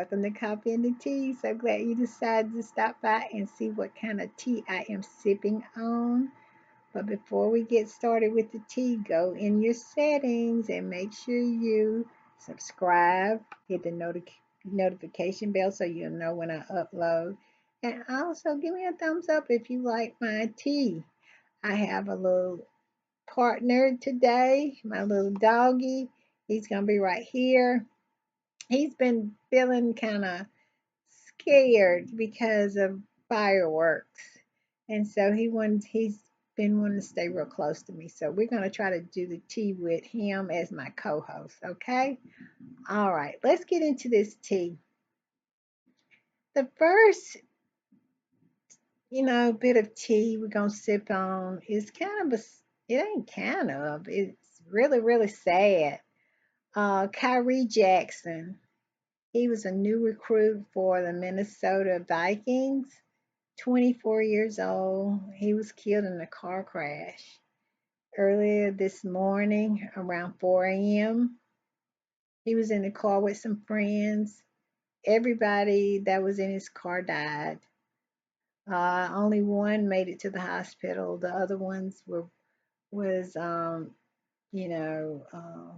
welcome to Coffee and the Tea. So glad you decided to stop by and see what kind of tea I am sipping on. But before we get started with the tea, go in your settings and make sure you subscribe, hit the notification bell so you'll know when I upload. And also give me a thumbs up if you like my tea. I have a little partner today, my little doggy. He's going to be right here. He's been feeling kind of scared because of fireworks. And so he's been wanting to stay real close to me. So we're going to try to do the tea with him as my co-host, okay? All right, let's get into this tea. The first, bit of tea we're going to sip on is it ain't kind of, it's really, really sad. Kyrie Jackson. He was a new recruit for the Minnesota Vikings, 24 years old. He was killed in a car crash earlier this morning around 4 a.m. He was in the car with some friends. Everybody that was in his car died. Only one made it to the hospital. The other ones was you know uh,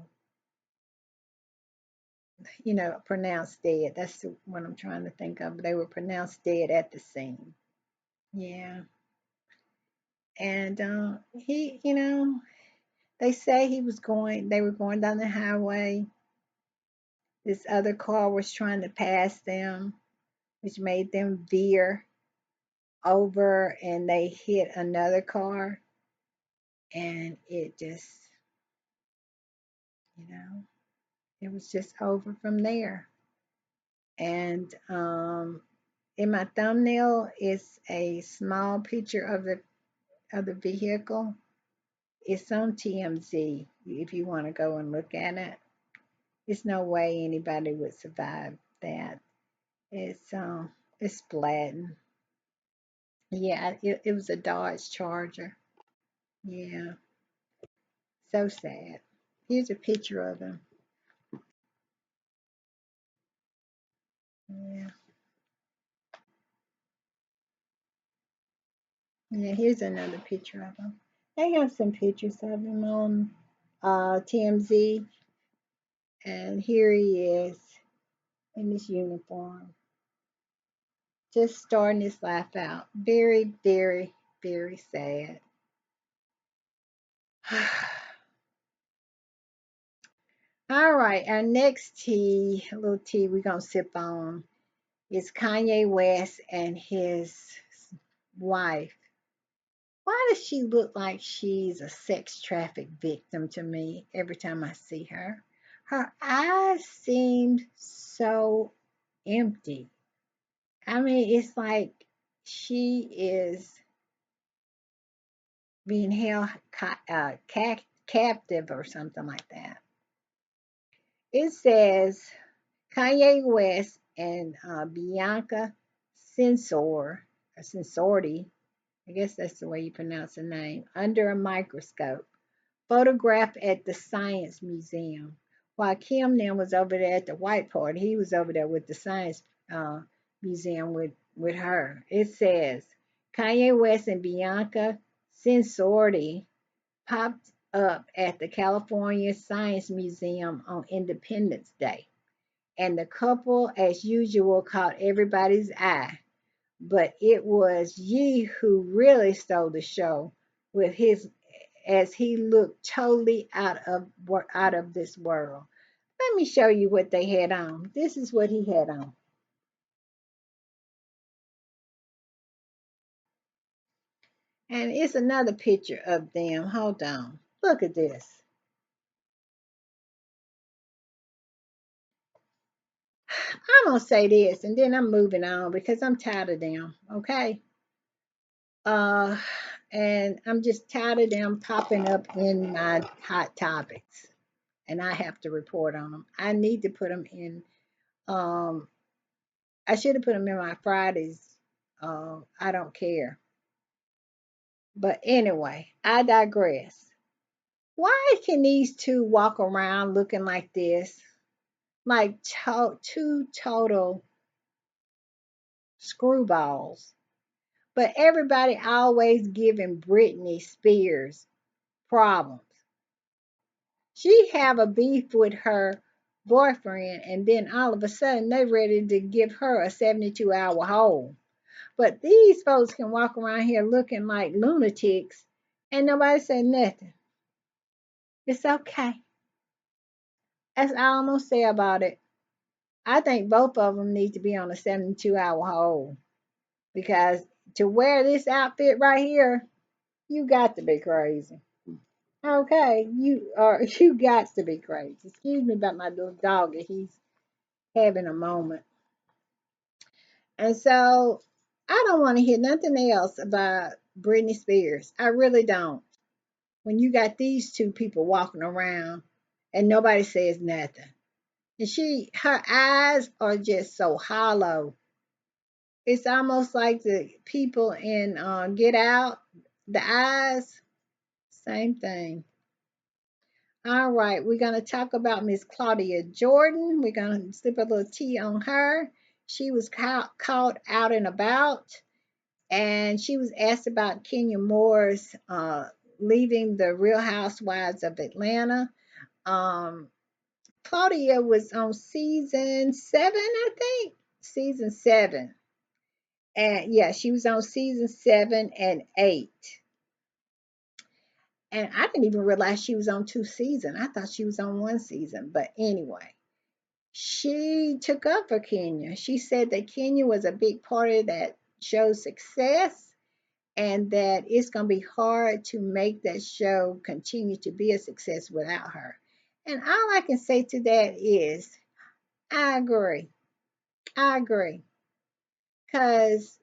pronounced dead. That's what I'm trying to think of. They were pronounced dead at the scene. Yeah. And they say they were going down the highway. This other car was trying to pass them, which made them veer over and they hit another car. And it just, you know, it was just over from there. And in my thumbnail is a small picture of the vehicle. It's on TMZ if you want to go and look at it. There's no way anybody would survive that. It's flattened. Yeah, it was a Dodge Charger. Yeah, so sad. Here's a picture of him. Yeah, yeah. Here's another picture of him. They have some pictures of him on TMZ, and here he is in this uniform, just starting his life out. Very, very, very sad. All right, our next little tea we're gonna sip on is Kanye West and his wife. Why does she look like she's a sex traffic victim to me every time I see her? Her eyes seem so empty. I mean, it's like she is being held captive or something like that. It says Kanye West and Bianca Censor, or Censorti, I guess that's the way you pronounce the name, under a microscope, photographed at the Science Museum. While Kim then was over there at the white party, he was over there with the Science uh, Museum with her. It says Kanye West and Bianca Censorti popped up at the California Science Museum on Independence Day, and the couple, as usual, caught everybody's eye. But it was Ye who really stole the show with his as he looked totally out of this world. Let me show you what they had on. This is what he had on. And it's another picture of them. Hold on. Look at this. I'm gonna say this and then I'm moving on because I'm tired of them. Okay. Uh and I'm just tired of them popping up in my hot topics. And I have to report on them. I need to put them in. Um, I should have put them in my Fridays. I don't care. But anyway, I digress. Why can these two walk around looking like this? like two total screwballs. But everybody always giving Britney Spears problems. She have a beef with her boyfriend, and then all of a sudden they ready to give her a 72-hour hold. But these folks can walk around here looking like lunatics and nobody say nothing. It's okay. That's all I'm gonna say about it. I think both of them need to be on a 72-hour hold because to wear this outfit right here, you got to be crazy. Okay, you are you got to be crazy. Excuse me about my little dog. He's having a moment. And so I don't want to hear nothing else about Britney Spears. I really don't. When you got these two people walking around and nobody says nothing. And her eyes are just so hollow. It's almost like the people in Get Out, the eyes, same thing. All right, we're going to talk about Miss Claudia Jordan. We're going to slip a little tea on her. She was caught out and about, and she was asked about Kenya Moore's leaving the Real Housewives of Atlanta. Um, Claudia was on season 7, I think. Season 7. And yeah, she was on season 7 and 8. And I didn't even realize she was on 2 seasons. I thought she was on 1 season. But anyway, she took up for Kenya. She said that Kenya was a big part of that show's success and that it's going to be hard to make that show continue to be a success without her. And all I can say to that is, I agree. I agree. Because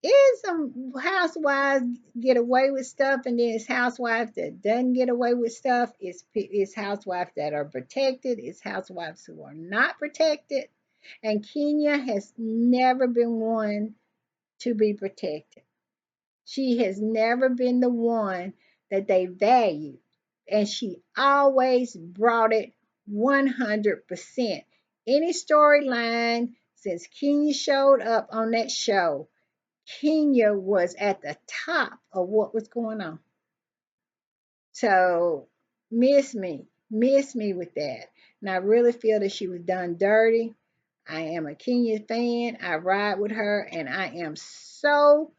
is some housewives get away with stuff, and then it's housewives that doesn't get away with stuff. It's housewives that are protected. It's housewives who are not protected. And Kenya has never been one to be protected. She has never been the one that they value. And she always brought it 100%. Any storyline since Kenya showed up on that show, Kenya was at the top of what was going on. So miss me with that. And I really feel that she was done dirty. I am a Kenya fan. I ride with her, and I am so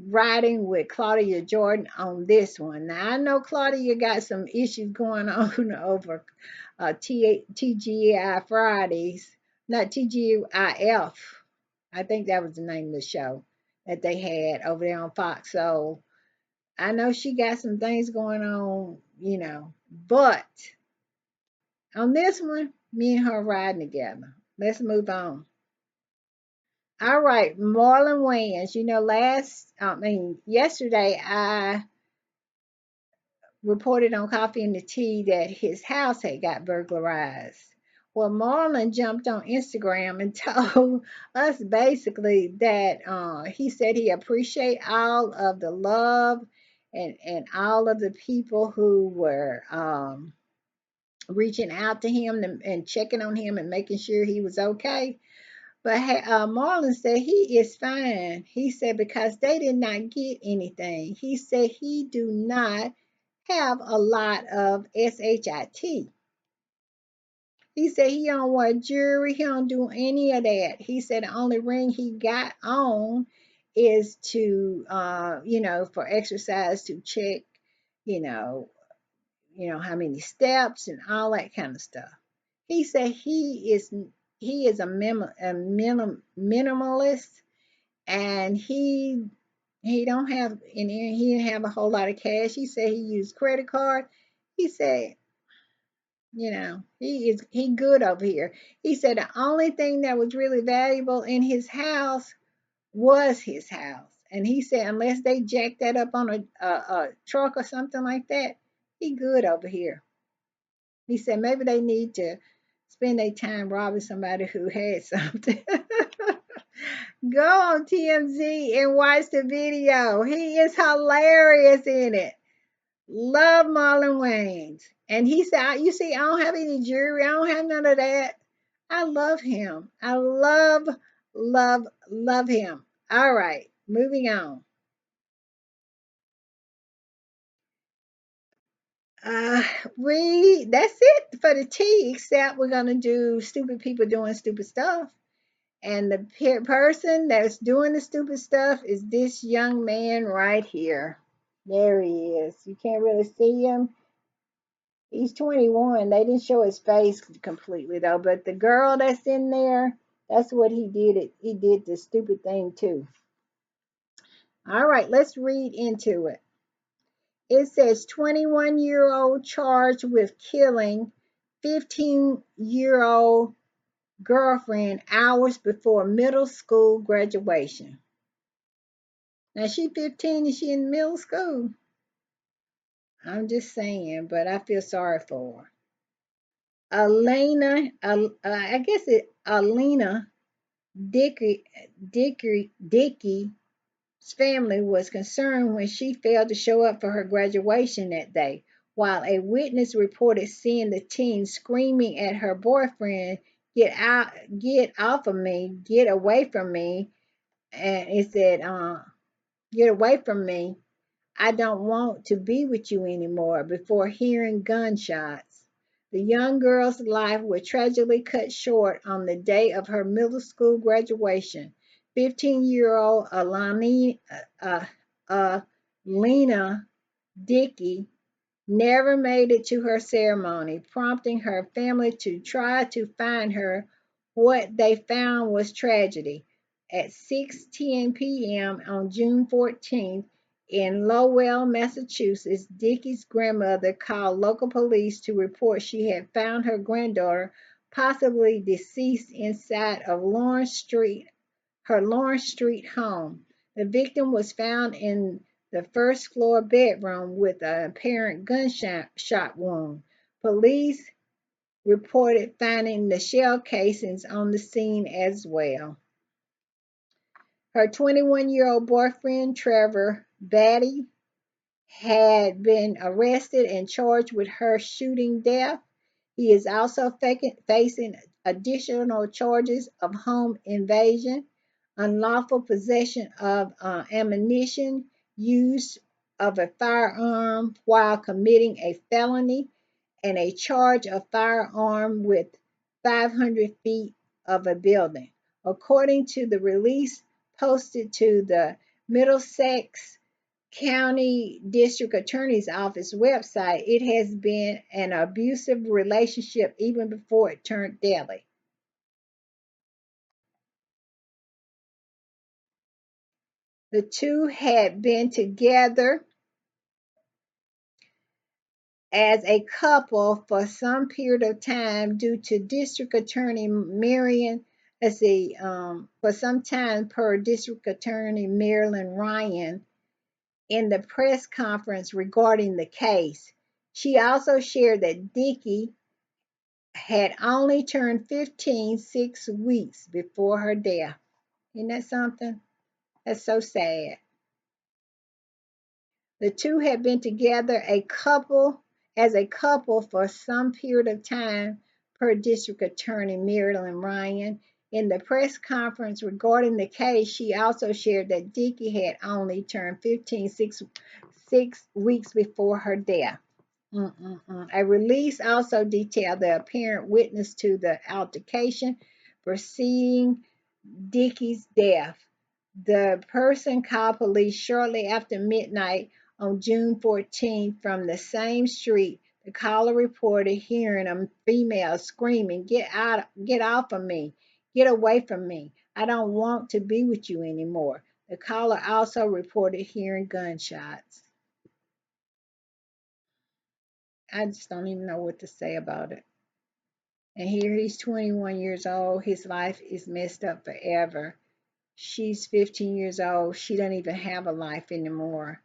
riding with Claudia Jordan on this one. Now I know Claudia got some issues going on over TGI Fridays, not TGIF. I think that was the name of the show that they had over there on Fox. So I know she got some things going on, But on this one, me and her riding together. Let's move on. All right, Marlon Wayans. Yesterday I reported on Coffee and the Tea that his house had got burglarized. Well, Marlon jumped on Instagram and told us basically that he said he appreciate all of the love and all of the people who were reaching out to him and checking on him and making sure he was okay. But Marlon said he is fine. He said because they did not get anything. He said he do not have a lot of shit. He said he don't wear jewelry. He don't do any of that. He said the only ring he got on is to, for exercise to check, you know, how many steps and all that kind of stuff. He said he is a minimalist, and he don't have any. He didn't have a whole lot of cash. He said he used credit card. He said, he good over here. He said the only thing that was really valuable in his house was his house, and he said unless they jack that up on a truck or something like that, he good over here. He said maybe they need to spend their time robbing somebody who had something. Go on TMZ and watch the video. He is hilarious in it. Love Marlon Wayans. And he said, you see, I don't have any jewelry. I don't have none of that. I love him. I love him. All right, moving on. Uh, that's it for the tea, except we're gonna do stupid people doing stupid stuff. And the person that's doing the stupid stuff is this young man right here. There he is. You can't really see him. He's 21. They didn't show his face completely though, but the girl that's in there, that's what he did. He did the stupid thing too. All right, let's read into it. It says 21-year-old charged with killing 15-year-old girlfriend hours before middle school graduation. Now she 15 and she in middle school. I'm just saying, but I feel sorry for her. I guess Alina Dickey's family was concerned when she failed to show up for her graduation that day, while a witness reported seeing the teen screaming at her boyfriend, "Get out, get off of me, get away from me." And it said, "Get away from me. I don't want to be with you anymore," before hearing gunshots. The young girl's life was tragically cut short on the day of her middle school graduation. 15-year-old Lena Dickey never made it to her ceremony, prompting her family to try to find her. What they found was tragedy. At 6:10 p.m. on June 14th in Lowell, Massachusetts, Dickey's grandmother called local police to report she had found her granddaughter possibly deceased inside of her Lawrence Street home. The victim was found in the first floor bedroom with an apparent gunshot wound. Police reported finding the shell casings on the scene as well. Her 21-year-old boyfriend, Trevor Batty, had been arrested and charged with her shooting death. He is also facing additional charges of home invasion, unlawful possession of ammunition, use of a firearm while committing a felony, and a charge of firearm with 500 feet of a building. According to the release posted to the Middlesex County District Attorney's Office website, it has been an abusive relationship even before it turned deadly. The two had been together as a couple for some period of time due to District Attorney Marion, let's see, for some time per District Attorney Marilyn Ryan in the press conference regarding the case. She also shared that Dickey had only turned 15 6 weeks before her death. Isn't that something? That's so sad. The two had been together as a couple for some period of time, per District Attorney Marilyn Ryan. In the press conference regarding the case, she also shared that Dickey had only turned 15 6 weeks before her death. A release also detailed the apparent witness to the altercation preceding Dickey's death. The person called police shortly after midnight on June 14th from the same street. The caller reported hearing a female screaming, "Get out, get off of me, get away from me. I don't want to be with you anymore." The caller also reported hearing gunshots. I just don't even know what to say about it. And here he's 21 years old. His life is messed up forever. She's 15 years old. She doesn't even have a life anymore.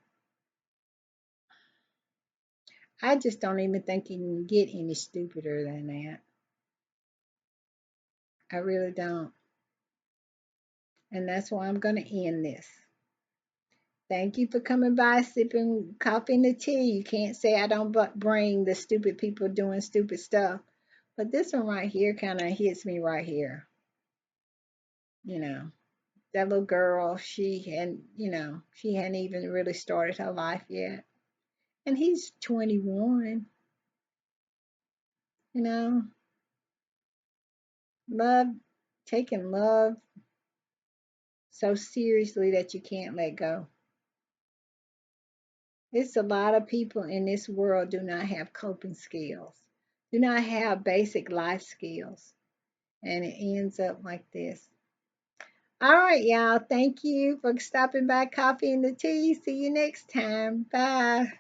I just don't even think you can get any stupider than that. I really don't. And that's why I'm going to end this. Thank you for coming by, sipping coffee and the tea. You can't say I don't bring the stupid people doing stupid stuff. But this one right here kind of hits me right here. You know, that little girl, she hadn't even really started her life yet. And he's 21, you know, love, taking love so seriously that you can't let go. It's a lot of people in this world do not have coping skills, do not have basic life skills, and it ends up like this. All right, y'all. Thank you for stopping by Coffee and the Tea. See you next time. Bye.